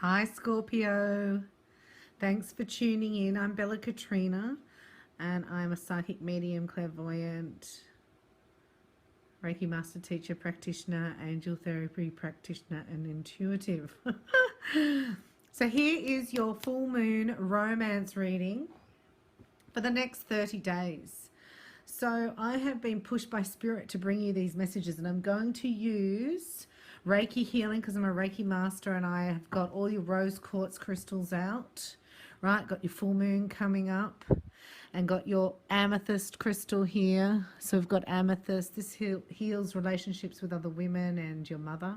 Hi Scorpio, thanks for tuning in. I'm Bella Katrina and I'm a psychic medium, clairvoyant, Reiki master teacher practitioner, angel therapy practitioner and intuitive. So here is your full moon romance reading for the next 30 days. So I have been pushed by spirit to bring you these messages, and I'm going to use Reiki healing because I'm a Reiki master, and I have got all your rose quartz crystals out, right? Got your full moon coming up and got your amethyst crystal here. So we've got amethyst. This heals relationships with other women and your mother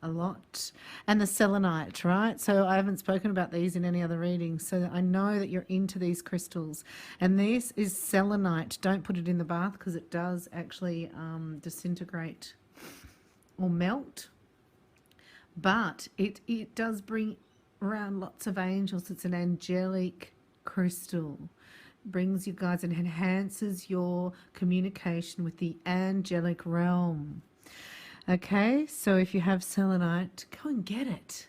a lot. And the selenite, right? So I haven't spoken about these in any other readings, so I know that you're into these crystals. And this is selenite. Don't put it in the bath because it does actually disintegrate or melt, but it does bring around lots of angels. It's an angelic crystal. Brings you guys and enhances your communication with the angelic realm. Okay, so if you have selenite, go and get it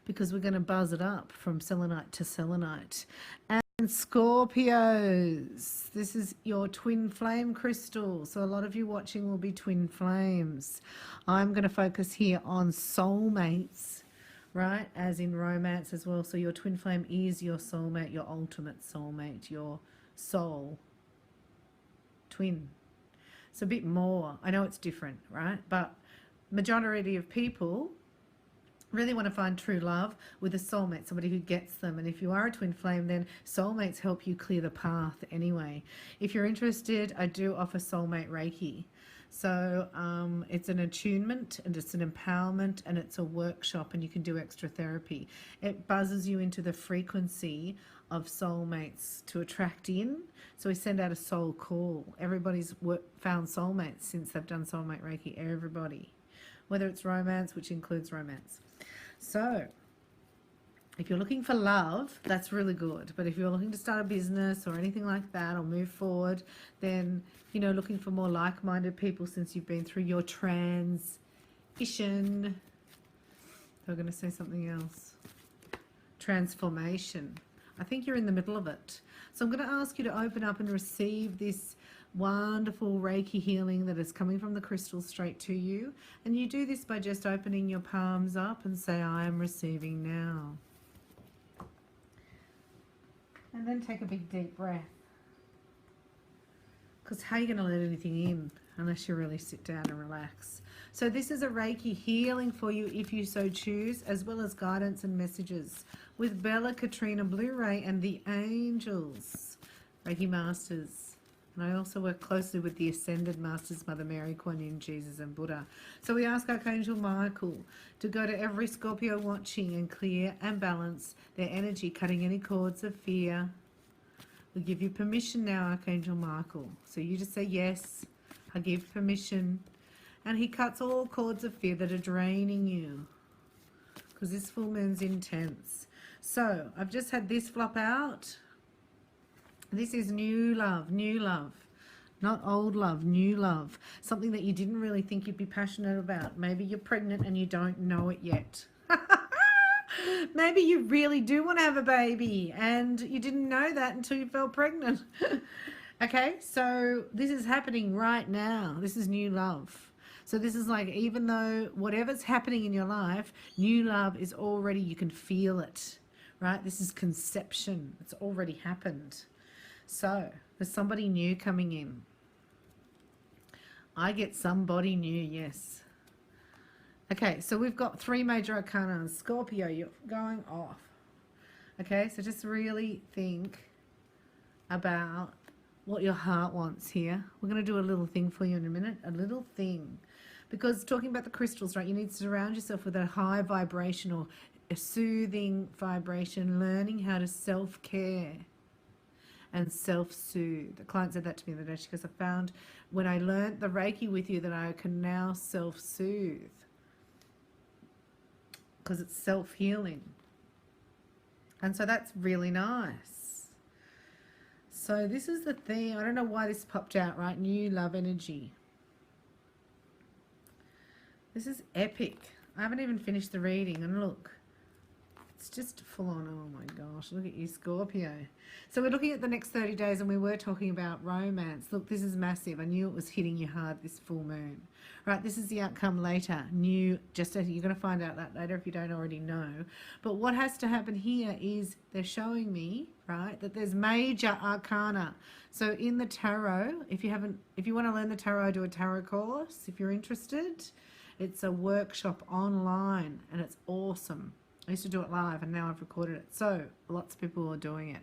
because we're going to buzz it up from selenite to selenite. And Scorpios, this is your twin flame crystal. So a lot of you watching will be twin flames. I'm going to focus here on soulmates, right, as in romance as well. So your twin flame is your soulmate, your ultimate soulmate, your soul twin. It's a bit more. I know it's different, right? But majority of people really want to find true love with a soulmate, somebody who gets them. And if you are a twin flame, then soulmates help you clear the path anyway. If you're interested, I do offer soulmate Reiki. So it's an attunement and it's an empowerment and it's a workshop, and you can do extra therapy. It buzzes you into the frequency of soulmates to attract in. So we send out a soul call. Everybody's found soulmates since they've done soulmate Reiki. Everybody, whether it's romance, which includes romance. So if you're looking for love, that's really good. But if you're looking to start a business or anything like that or move forward, then, you know, looking for more like-minded people since you've been through your transition. I'm going to say something else. Transformation. I think you're in the middle of it. So I'm going to ask you to open up and receive this wonderful Reiki healing that is coming from the crystals straight to you. And you do this by just opening your palms up and say, I am receiving now. And then take a big deep breath. Because how are you going to let anything in unless you really sit down and relax? So this is a Reiki healing for you if you so choose, as well as guidance and messages with Bella Katrina Blu-ray and the angels, Reiki Masters. And I also work closely with the Ascended Masters, Mother Mary, Kuan Yin, Jesus and Buddha. So we ask Archangel Michael to go to every Scorpio watching and clear and balance their energy, cutting any cords of fear. We give you permission now, Archangel Michael. So you just say, yes, I give permission. And he cuts all cords of fear that are draining you, because this full moon's intense. So I've just had this flop out. This is new love, not old love, new love. Something that you didn't really think you'd be passionate about. Maybe you're pregnant and you don't know it yet. Maybe you really do want to have a baby and you didn't know that until you fell pregnant. Okay, so this is happening right now. This is new love. So this is like, even though whatever's happening in your life, new love is already, you can feel it, right? This is conception. It's already happened. So there's somebody new coming in. I get somebody new, yes. Okay, so we've got three major arcana. Scorpio, you're going off. Okay, so just really think about what your heart wants here. We're going to do a little thing for you in a minute. A little thing. Because talking about the crystals, right, you need to surround yourself with a high vibration or a soothing vibration, learning how to self-care and self-soothe. The client said that to me the other day. She goes, I found when I learned the Reiki with you that I can now self-soothe because it's self-healing. And so that's really nice. So this is the thing. I don't know why this popped out, right? New love energy. This is epic. I haven't even finished the reading. And look, It's just full on. Oh my gosh, look at you, Scorpio. So we're looking at the next 30 days and we were talking about romance. Look, this is massive. I knew it was hitting you hard, this full moon. Right, this is the outcome later. You're going to find out that later if you don't already know. But what has to happen here is they're showing me, right, that there's major arcana. So in the tarot, if you want to learn the tarot, do a tarot course. If you're interested, it's a workshop online and it's awesome. I used to do it live and now I've recorded it. So lots of people are doing it.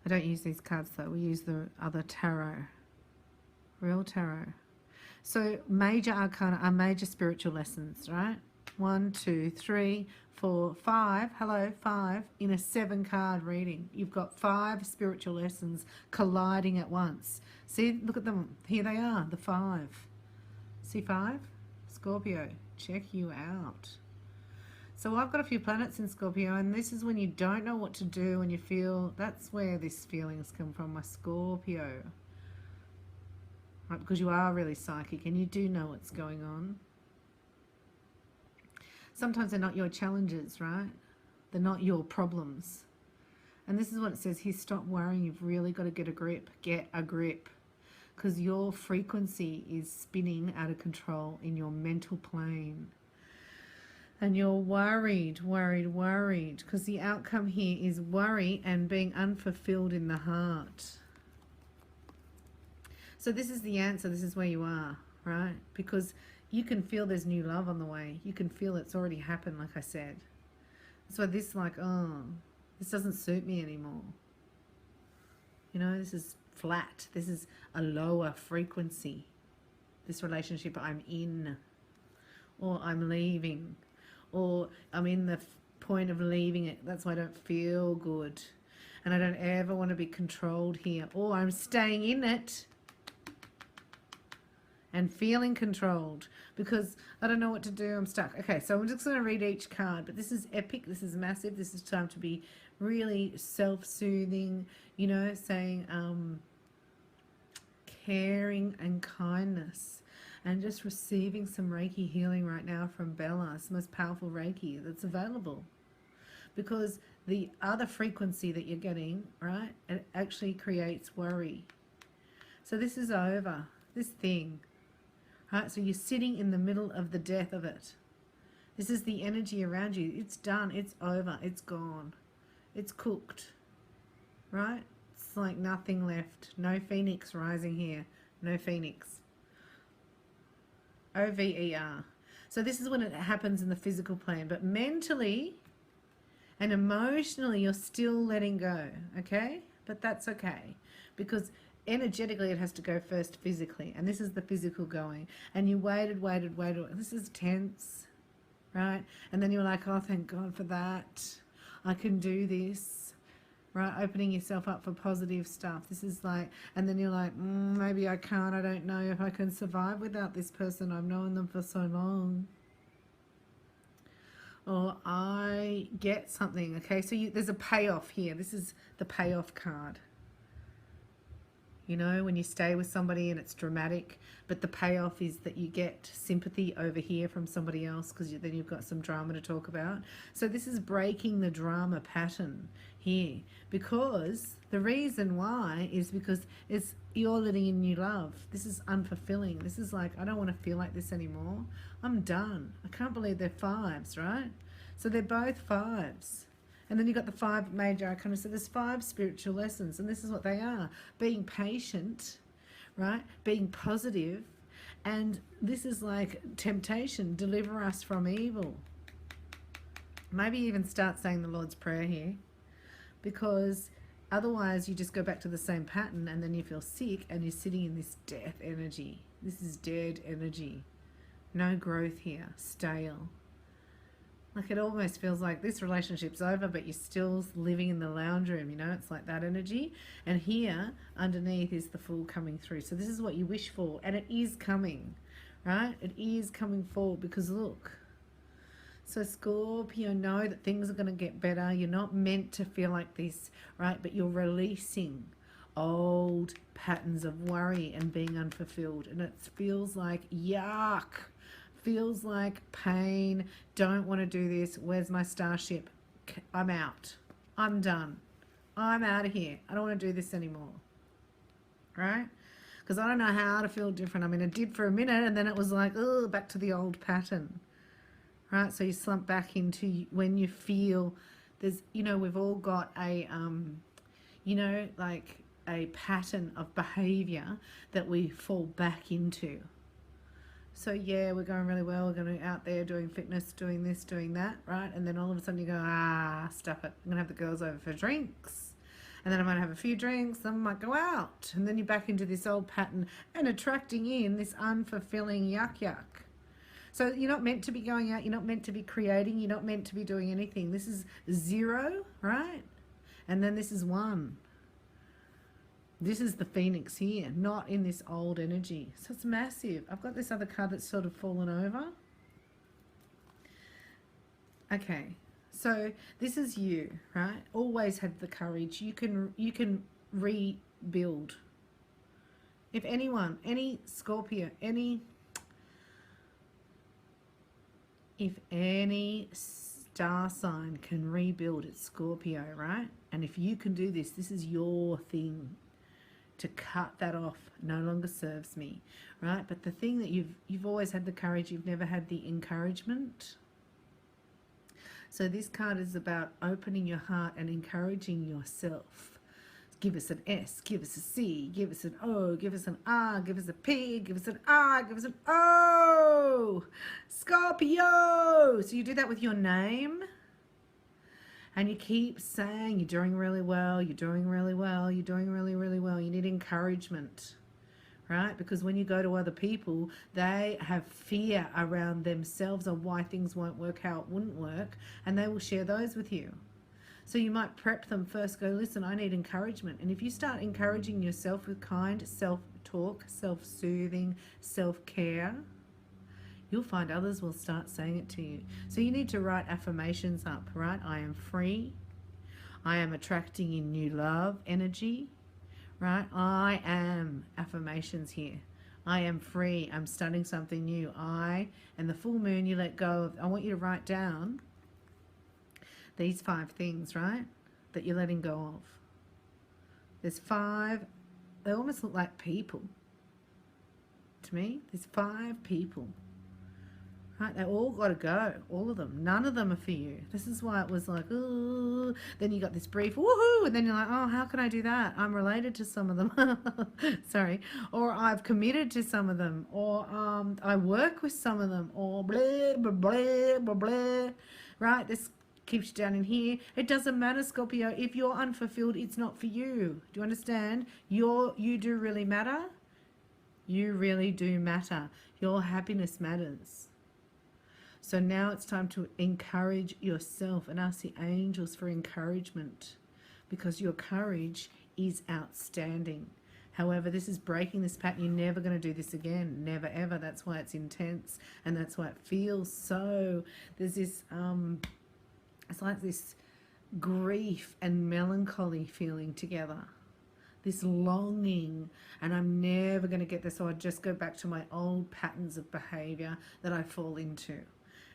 I don't use these cards though. We use the other tarot. Real tarot. So major arcana are major spiritual lessons, right? 1, 2, 3, 4, 5. Hello, 5 in a 7-card reading. You've got 5 spiritual lessons colliding at once. See, look at them. Here they are, the 5. See 5? Scorpio, check you out. So I've got a few planets in Scorpio, and this is when you don't know what to do and you feel, that's where these feelings come from, my Scorpio. Right, because you are really psychic and you do know what's going on. Sometimes they're not your challenges, right? They're not your problems. And this is what it says here, stop worrying. You've really got to get a grip. Get a grip. Because your frequency is spinning out of control in your mental plane. And you're worried. Because the outcome here is worry and being unfulfilled in the heart. So this is the answer. This is where you are, right? Because you can feel there's new love on the way. You can feel it's already happened, like I said. That's why this, like, oh, this doesn't suit me anymore. You know, this is flat. This is a lower frequency. This relationship I'm in, or I'm leaving, or I'm in the point of leaving it. That's why I don't feel good. And I don't ever want to be controlled here. Or I'm staying in it and feeling controlled because I don't know what to do. I'm stuck. Okay, so I'm just going to read each card. But this is epic. This is massive. This is time to be really self-soothing, you know, saying caring and kindness. And just receiving some Reiki healing right now from Bella. It's the most powerful Reiki that's available. Because the other frequency that you're getting, right, it actually creates worry. So this is over. This thing. Right, so you're sitting in the middle of the death of it. This is the energy around you. It's done. It's over. It's gone. It's cooked. Right? It's like nothing left. No phoenix rising here. No phoenix. O-V-E-R. So this is when it happens in the physical plane. But mentally and emotionally, you're still letting go. Okay? But that's okay. Because energetically it has to go first physically, and this is the physical going, and you waited. This is tense, right? And then you're like, oh, thank God for that, I can do this, right? Opening yourself up for positive stuff. This is like, and then you're like, maybe I can't, I don't know if I can survive without this person, I've known them for so long, or I get something. Okay, so there's a payoff here. This is the payoff card. You know, when you stay with somebody and it's dramatic, but the payoff is that you get sympathy over here from somebody else because then you've got some drama to talk about. So this is breaking the drama pattern here, because the reason why is because you're letting in new love. This is unfulfilling. This is like, I don't want to feel like this anymore. I'm done. I can't believe they're 5s, right? So they're both 5s. And then you've got the 5 major arcana. So there's 5 spiritual lessons, and this is what they are. Being patient, right? Being positive. And this is like temptation. Deliver us from evil. Maybe even start saying the Lord's Prayer here. Because otherwise you just go back to the same pattern, and then you feel sick and you're sitting in this death energy. This is dead energy. No growth here. Stale. Like, it almost feels like this relationship's over, but you're still living in the lounge room, you know? It's like that energy. And here, underneath, is the Fool coming through. So this is what you wish for, and it is coming, right? It is coming forward, because look. So Scorpio, know that things are going to get better. You're not meant to feel like this, right? But you're releasing old patterns of worry and being unfulfilled. And it feels like yuck. feels like pain, don't want to do this, where's my starship? I'm out. I'm done. I'm out of here. I don't want to do this anymore. Right? Because I don't know how to feel different. I mean, it did for a minute, and then it was like, oh, back to the old pattern. Right? So you slump back into when you feel there's, we've all got a, like a pattern of behavior that we fall back into. So yeah, we're going really well. We're going to out there doing fitness, doing this, doing that, right? And then all of a sudden you go, stuff it. I'm going to have the girls over for drinks. And then I might have a few drinks. Then I might go out. And then you're back into this old pattern and attracting in this unfulfilling yuck. So you're not meant to be going out. You're not meant to be creating. You're not meant to be doing anything. This is 0, right? And then this is 1. This is the Phoenix here, not in this old energy. So it's massive. I've got this other card that's sort of fallen over. Okay, so this is you, right? Always have the courage. You can rebuild. If anyone, any Scorpio, if any star sign can rebuild, it's Scorpio, right? And if you can do this, this is your thing. To cut that off no longer serves me, right? But the thing that you've always had the courage, you've never had the encouragement. So this card is about opening your heart and encouraging yourself. Give us an S, give us a C, give us an O, give us an R, give us a P, give us an R, give us an O. Scorpio. So you do that with your name. And you keep saying, you're doing really well, you're doing really well, you're doing really, really well. You need encouragement, right? Because when you go to other people, they have fear around themselves of why things won't work, how it wouldn't work, and they will share those with you. So you might prep them first, go, listen, I need encouragement. And if you start encouraging yourself with kind self-talk, self-soothing, self-care, you'll find others will start saying it to you. So you need to write affirmations up, right? I am free. I am attracting in new love energy, right? I am affirmations here. I am free. I'm starting something new. And the full moon you let go of. I want you to write down these 5 things, right? That you're letting go of. There's 5. They almost look like people to me. There's 5 people. Right, they all got to go, all of them. None of them are for you. This is why it was like, ooh. Then you got this brief, woohoo, and then you're like, oh, how can I do that? I'm related to some of them. Sorry. Or I've committed to some of them. Or I work with some of them. Or blah, blah, blah, blah, blah. Right, this keeps you down in here. It doesn't matter, Scorpio. If you're unfulfilled, it's not for you. Do you understand? You do really matter. You really do matter. Your happiness matters. So now it's time to encourage yourself and ask the angels for encouragement, because your courage is outstanding. However, this is breaking this pattern. You're never going to do this again. Never, ever. That's why it's intense, and that's why it feels so... There's this... it's like this grief and melancholy feeling together. This longing, and I'm never going to get this, so I just go back to my old patterns of behavior that I fall into.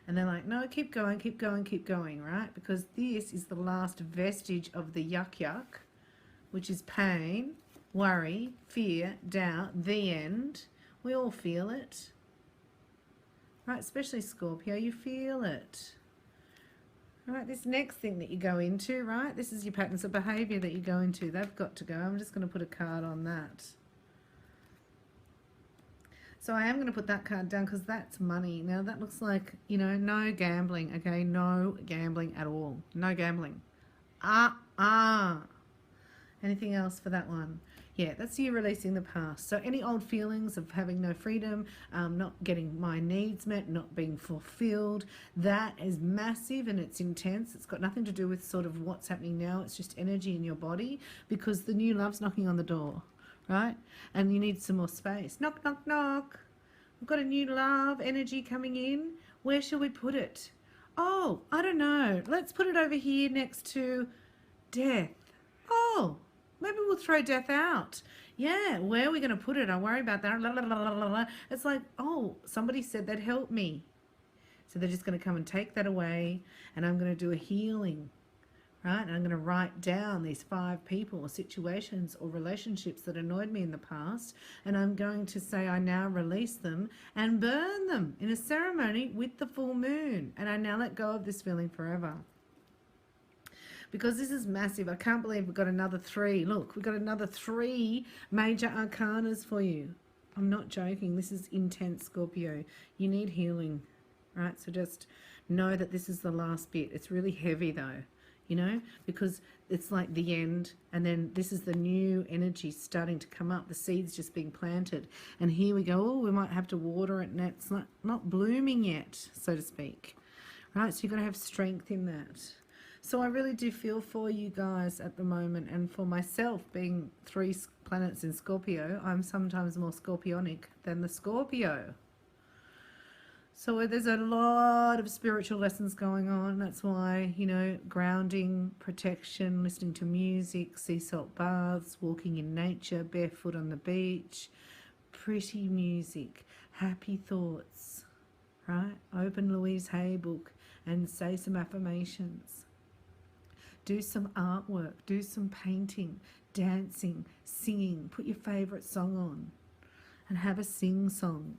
And they're like, no, keep going, keep going, keep going, right? Because this is the last vestige of the yuck, which is pain, worry, fear, doubt, the end. We all feel it, right? Especially Scorpio, you feel it. Right, this next thing that you go into, right? This is your patterns of behavior that you go into. They've got to go. I'm just going to put a card on that. So I am going to put that card down because that's money. Now that looks like, no gambling, okay? No gambling at all. No gambling. Anything else for that one? Yeah, that's you releasing the past. So any old feelings of having no freedom, not getting my needs met, not being fulfilled, that is massive and it's intense. It's got nothing to do with sort of what's happening now. It's just energy in your body, because the new love's knocking on the door, right? And you need some more space. Knock, knock, knock. We've got a new love energy coming in. Where shall we put it? Oh, I don't know. Let's put it over here next to death. Oh, maybe we'll throw death out. Yeah, where are we going to put it? I worry about that. La, la, la, la, la, la. It's like, oh, somebody said they'd help me. So they're just going to come and take that away, and I'm going to do a healing, right? And I'm going to write down these 5 people or situations or relationships that annoyed me in the past, and I'm going to say I now release them and burn them in a ceremony with the full moon, and I now let go of this feeling forever. Because this is massive. I can't believe we've got another 3. Look, we've got another 3 major arcanas for you. I'm not joking. This is intense, Scorpio. You need healing, right? So just know that this is the last bit. It's really heavy though, you know, because it's like the end, and then this is the new energy starting to come up. The seed's just being planted, and here we go. Oh, we might have to water it, and it's not blooming yet, so to speak, right? So you're going to have strength in that. So I really do feel for you guys at the moment, and for myself, being 3 planets in Scorpio, I'm sometimes more scorpionic than the Scorpio. So there's a lot of spiritual lessons going on. That's why, you know, grounding, protection, listening to music, sea salt baths, walking in nature, barefoot on the beach, pretty music, happy thoughts, right? Open Louise Hay book and say some affirmations. Do some artwork, do some painting, dancing, singing. Put your favourite song on and have a sing song,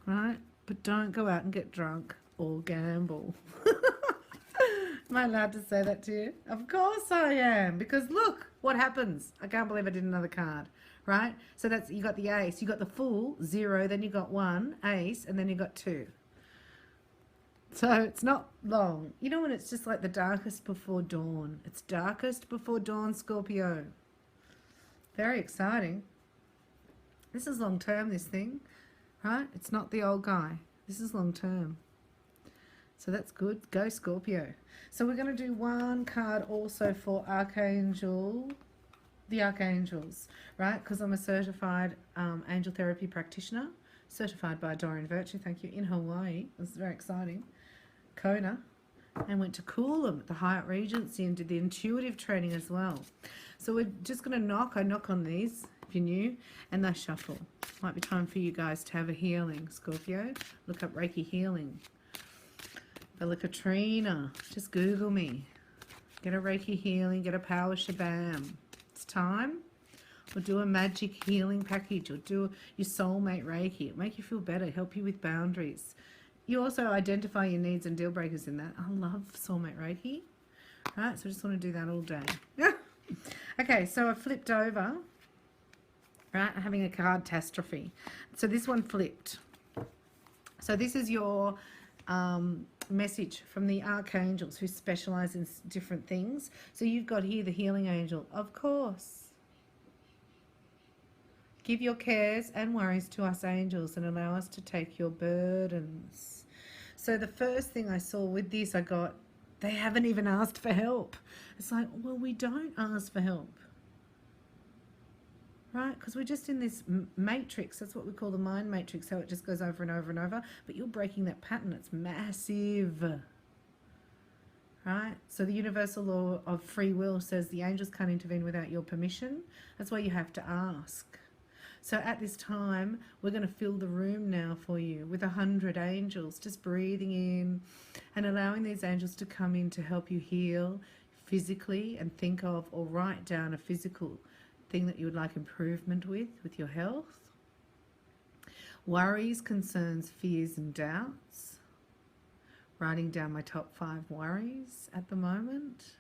right? But don't go out and get drunk or gamble. Am I allowed to say that to you? Of course I am, because look what happens. I can't believe I did another card, right? So that's, you got the ace, you got the fool, 0, then you got 1, ace, and then you got 2. So it's not long. You know when it's just like the darkest before dawn. It's darkest before dawn, Scorpio. Very exciting. This is long term, this thing, right? It's not the old guy. This is long term. So that's good. Go Scorpio. So we're going to do 1 card also for Archangel, the Archangels, right? Because I'm a certified angel therapy practitioner, certified by Dorian Virtue, thank you, in Hawaii. It was very exciting. Kona, and went to Coolum at the Hyatt Regency and did the intuitive training as well. So we're just going to knock. I knock on these, if you're new, and they shuffle. Might be time for you guys to have a healing, Scorpio. Look up Reiki healing. Bella Katrina. Just Google me. Get a Reiki healing. Get a Power Shabam. It's time. Or do a magic healing package, or do your soulmate Reiki. It'll make you feel better, help you with boundaries. You also identify your needs and deal breakers in that. I love soulmate Reiki. Right, so I just want to do that all day. Okay, so I flipped over, right, having a cardtastrophe. So this one flipped. So this is your message from the archangels who specialize in different things. So you've got here the healing angel, of course. Give your cares and worries to us angels and allow us to take your burdens. So the first thing I saw with this, I got, they haven't even asked for help. It's like, well, we don't ask for help, right? Because we're just in this matrix. That's what we call the mind matrix, how it just goes over and over and over. But you're breaking that pattern. It's massive, right? So the universal law of free will says the angels can't intervene without your permission. That's why you have to ask. So at this time, we're going to fill the room now for you with 100 angels, just breathing in and allowing these angels to come in to help you heal physically, and think of or write down a physical thing that you would like improvement with your health. Worries, concerns, fears and doubts. Writing down my top 5 worries at the moment.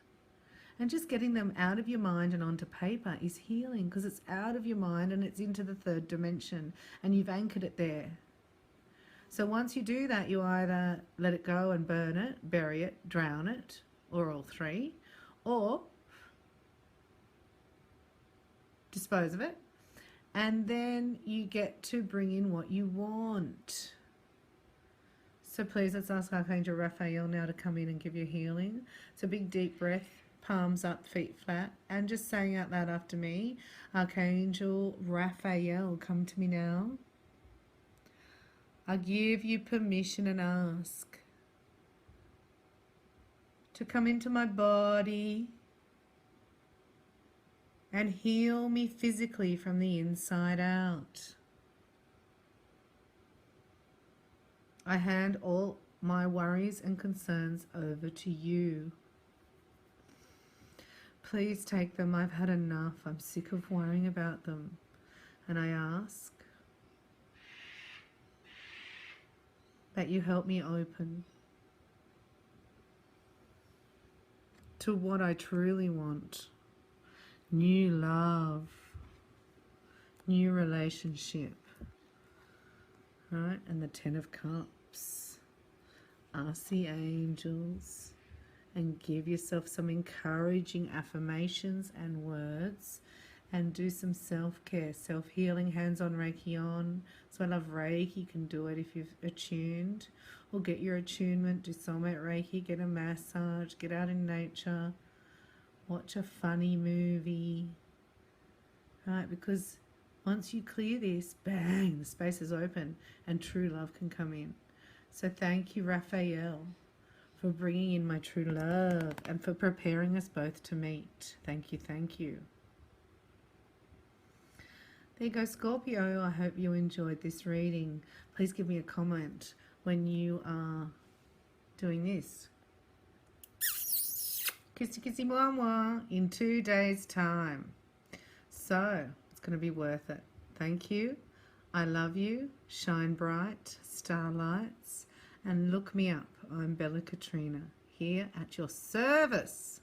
And just getting them out of your mind and onto paper is healing, because it's out of your mind and it's into the 3rd dimension and you've anchored it there. So once you do that, you either let it go and burn it, bury it, drown it, or all 3, or dispose of it. And then you get to bring in what you want. So please, let's ask Archangel Raphael now to come in and give you healing. So big deep breath. Palms up, feet flat, and just saying out loud after me, Archangel Raphael, come to me now. I give you permission and ask to come into my body and heal me physically from the inside out. I hand all my worries and concerns over to you. Please take them. I've had enough. I'm sick of worrying about them. And I ask that you help me open to what I truly want. New love, new relationship, right? And the 10 of Cups. Ask the angels and give yourself some encouraging affirmations and words, and do some self-care, self-healing, hands-on Reiki on. So I love Reiki. You can do it if you've attuned, or get your attunement, do soulmate Reiki, get a massage, get out in nature, watch a funny movie, right? Because once you clear this, bang, the space is open and true love can come in. So thank you, Raphael, for bringing in my true love and for preparing us both to meet. Thank you, thank you. There you go, Scorpio. I hope you enjoyed this reading. Please give me a comment when you are doing this. Kissy kissy mwah mwah in 2 days' time. So it's going to be worth it. Thank you. I love you. Shine bright, starlights, and look me up. I'm Bella Katrina, here at your service.